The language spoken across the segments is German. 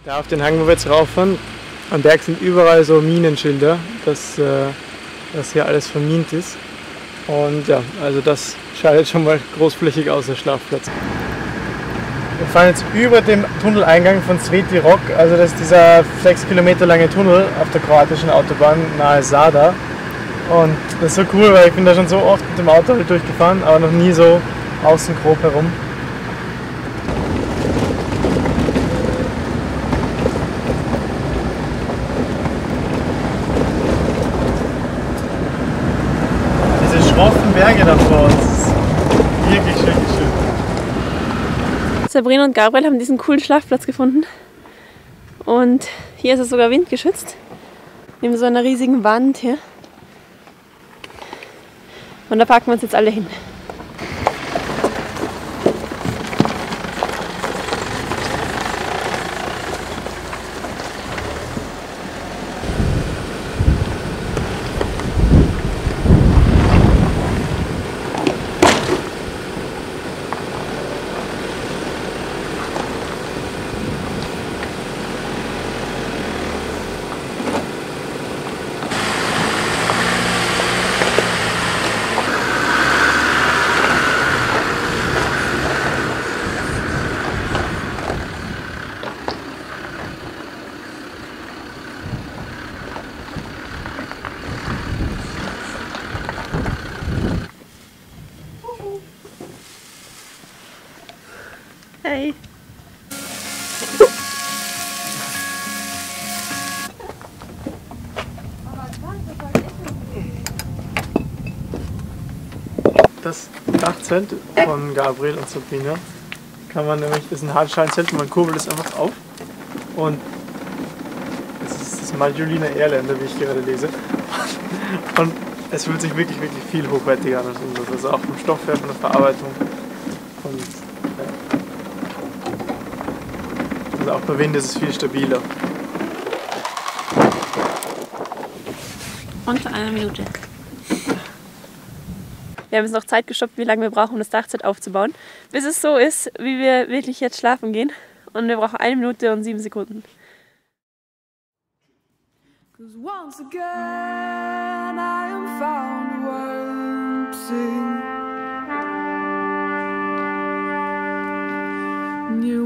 Da auf den Hang, wo wir jetzt rauffahren, am Berg sind überall so Minenschilder, dass hier alles vermint ist. Und ja, also das scheidet schon mal großflächig aus, der Schlafplatz. Wir fahren jetzt über dem Tunneleingang von Sveti Rok, also das ist dieser 6 Kilometer lange Tunnel auf der kroatischen Autobahn nahe Sada. Und das ist so cool, weil ich bin da schon so oft mit dem Auto durchgefahren, aber noch nie so außen grob herum. Diese schroffen Berge da vor uns, das ist wirklich schön. Sabrina und Gabriel haben diesen coolen Schlafplatz gefunden. Und hier ist es sogar windgeschützt. Neben so einer riesigen Wand hier. Und da packen wir uns jetzt alle hin. Hey. Das Dachzelt von Gabriel und Sabrina kann man nämlich, das ist ein Hartsteinzelt, man kurbelt es einfach auf und das ist das Majolina Erländer, wie ich gerade lese. Und es fühlt sich wirklich viel hochwertiger an als unseres, also auch vom Stoff her, von der Verarbeitung. Und also auch bei Wind ist es viel stabiler. Unter einer Minute. Wir haben jetzt noch Zeit gestoppt, wie lange wir brauchen, um das Dachzelt aufzubauen, bis es so ist, wie wir wirklich jetzt schlafen gehen. Und wir brauchen 1 Minute und 7 Sekunden. Once again I am found wanting.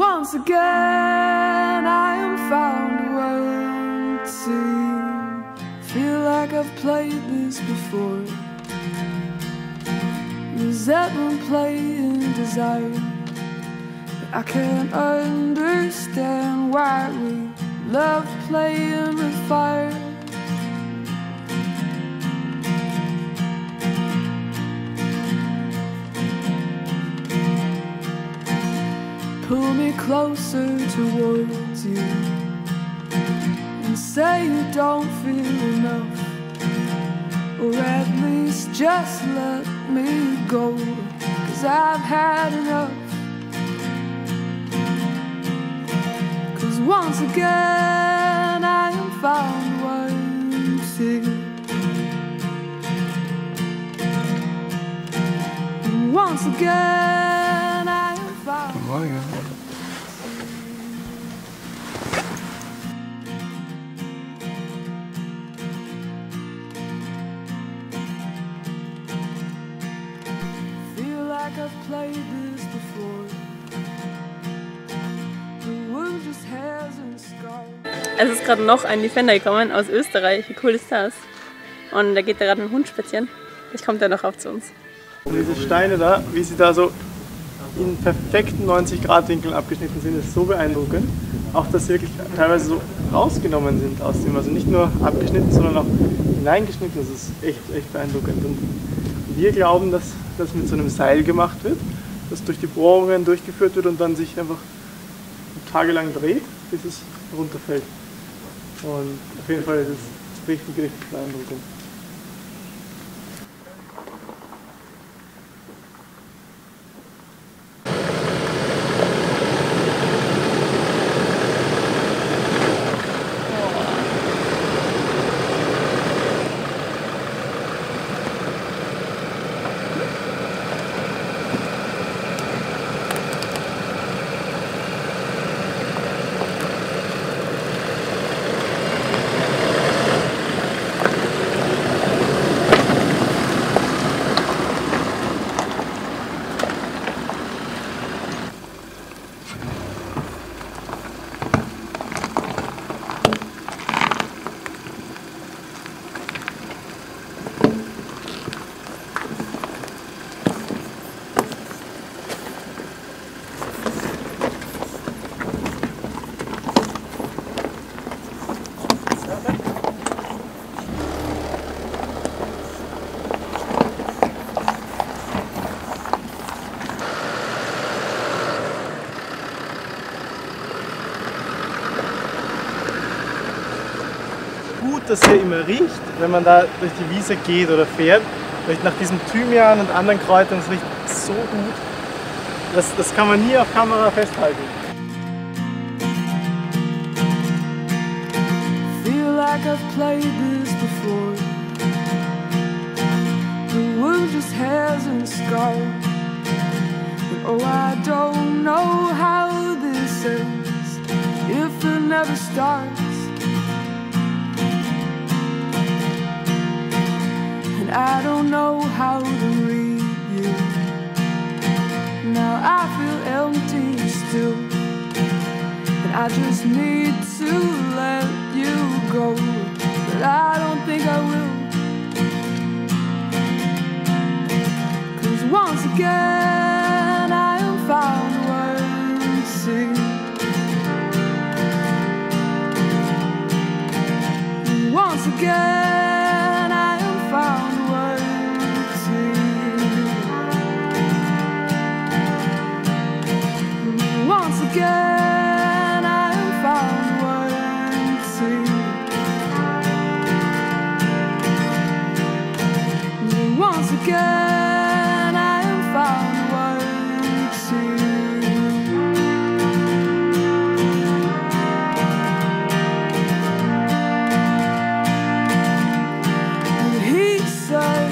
Once again I am found wanting. Feel like I've played this before. Resentment playing desire, but I can't understand why we love playing with fire. Pull me closer towards you and say you don't feel enough, or at least just let me go, 'cause I've had enough. 'Cause once again I am found wanting. And once again I am found. I've played this before. The wound just hasn't scarred. Es ist gerade noch ein Defender gekommen aus Österreich. Wie cool ist das? Und da geht gerade ein Hund spazieren. Vielleicht kommt er noch auf zu uns. Und diese Steine da, wie sie da so in perfekten 90-Grad-Winkeln abgeschnitten sind, ist so beeindruckend. Auch, dass sie wirklich teilweise so rausgenommen sind aus dem, also nicht nur abgeschnitten, sondern auch hineingeschnitten. Das ist echt beeindruckend. Und wir glauben, dass das mit so einem Seil gemacht wird, das durch die Bohrungen durchgeführt wird und dann sich einfach tagelang dreht, bis es runterfällt. Und auf jeden Fall ist es richtig beeindruckend. das hier immer riecht, wenn man da durch die Wiese geht oder fährt. Riecht nach diesem Thymian und anderen Kräutern, es riecht so gut. Das kann man nie auf Kamera festhalten. Feel like I've played this before. The wound just hasn't scarred. And oh, I don't know how this ends, if it never starts. And I don't know how to read you. Now I feel empty still, and I just need to let you go, but I don't think I will. 'Cause once again I am found worthy. Once again I am found worthy. Once again I am found worthy. Once again I am found worthy. And he said,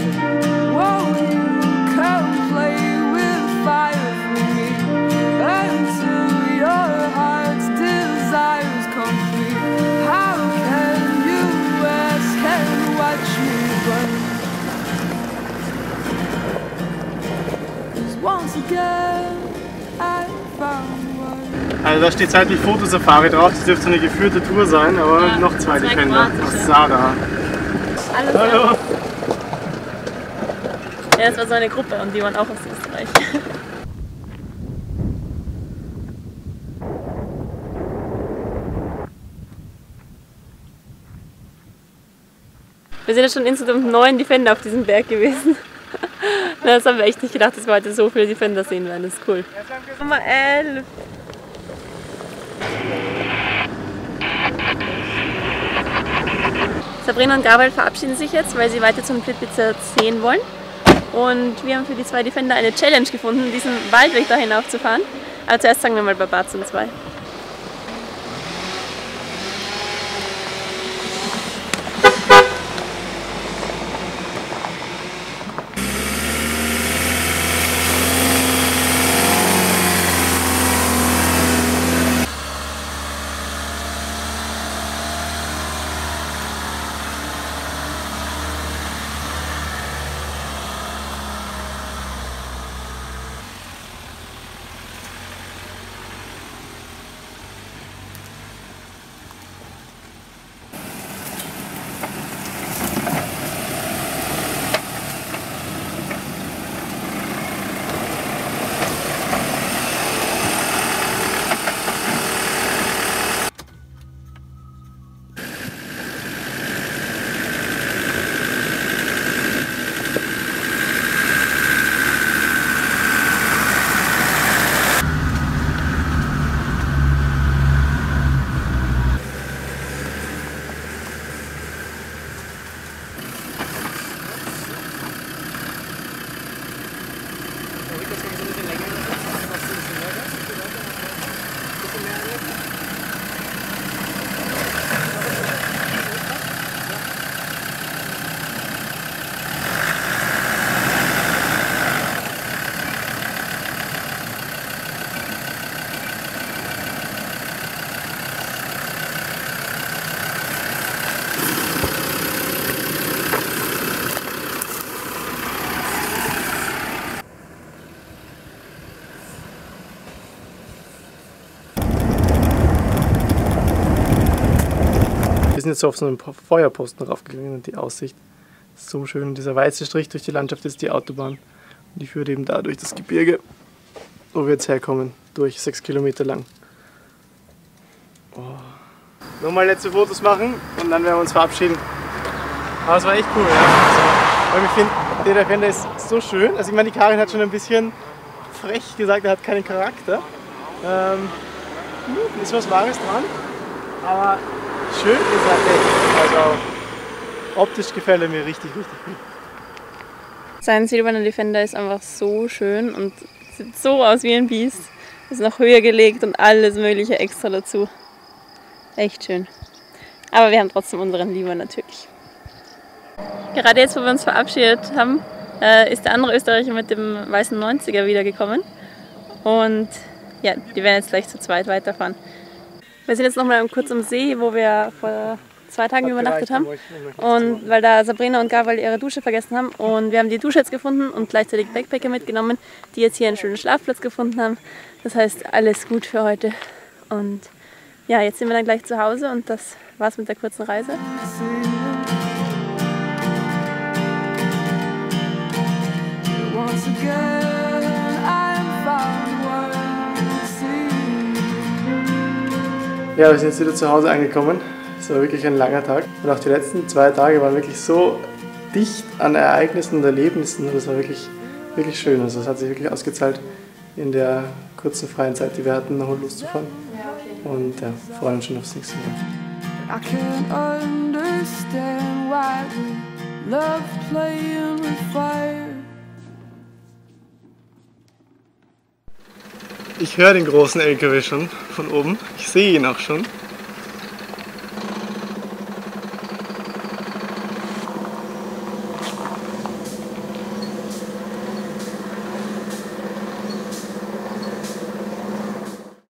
won't you come play with fire for me until your heart's desires complete? How can you ask and watch me burn? 'Cause once again I found one. Also da steht seitlich Fotosafari drauf, das dürfte eine geführte Tour sein, aber Ja, noch zwei zwei Defender kroatische. aus Sada. Alles Hallo! Ja, das war so eine Gruppe und die waren auch aus Österreich. Wir sind jetzt schon insgesamt 9 Defender auf diesem Berg gewesen. Das haben wir echt nicht gedacht, dass wir heute so viele Defender sehen werden. Das ist cool. Nummer 11. Sabrina und Gabriel verabschieden sich jetzt, weil sie weiter zum Plitvice sehen wollen. Und wir haben für die 2 Defender eine Challenge gefunden, diesen Waldweg da hinaufzufahren. Aber zuerst sagen wir mal Baba zum 2. sind jetzt so auf so einen Feuerposten raufgegangen und die Aussicht ist so schön. Dieser weiße Strich durch die Landschaft ist die Autobahn. Und die führt eben da durch das Gebirge, wo wir jetzt herkommen, durch 6 Kilometer lang. Oh. Nochmal letzte Fotos machen und dann werden wir uns verabschieden. Aber es war echt cool, ja. Also, weil ich finde, der Defender ist so schön. Also ich meine, die Karin hat schon ein bisschen frech gesagt, er hat keinen Charakter. Ist was Wahres dran. Aber schön ist er echt. Also optisch gefällt er mir richtig, richtig gut. Sein silberner Defender ist einfach so schön und sieht so aus wie ein Biest. Ist noch höher gelegt und alles mögliche extra dazu. Echt schön. Aber wir haben trotzdem unseren lieber natürlich. Gerade jetzt, wo wir uns verabschiedet haben, ist der andere Österreicher mit dem weißen 90er wiedergekommen. Und ja, die werden jetzt gleich zu zweit weiterfahren. Wir sind jetzt nochmal kurz am See, wo wir vor 2 Tagen übernachtet haben. Und weil da Sabrina und Gabriel ihre Dusche vergessen haben. Und wir haben die Dusche jetzt gefunden und gleichzeitig Backpacker mitgenommen, die jetzt hier einen schönen Schlafplatz gefunden haben. Das heißt, alles gut für heute. Und ja, jetzt sind wir dann gleich zu Hause und das war's mit der kurzen Reise. Ja, wir sind jetzt wieder zu Hause angekommen. Es war wirklich ein langer Tag. Und auch die letzten 2 Tage waren wirklich so dicht an Ereignissen und Erlebnissen. Das war wirklich, wirklich schön. Also es hat sich wirklich ausgezahlt in der kurzen freien Zeit, die wir hatten, nach Lust zu fahren. Und ja, freuen uns schon aufs nächste Mal. I can't understand why we love playing with fire. Ich höre den großen LKW schon von oben. Ich sehe ihn auch schon.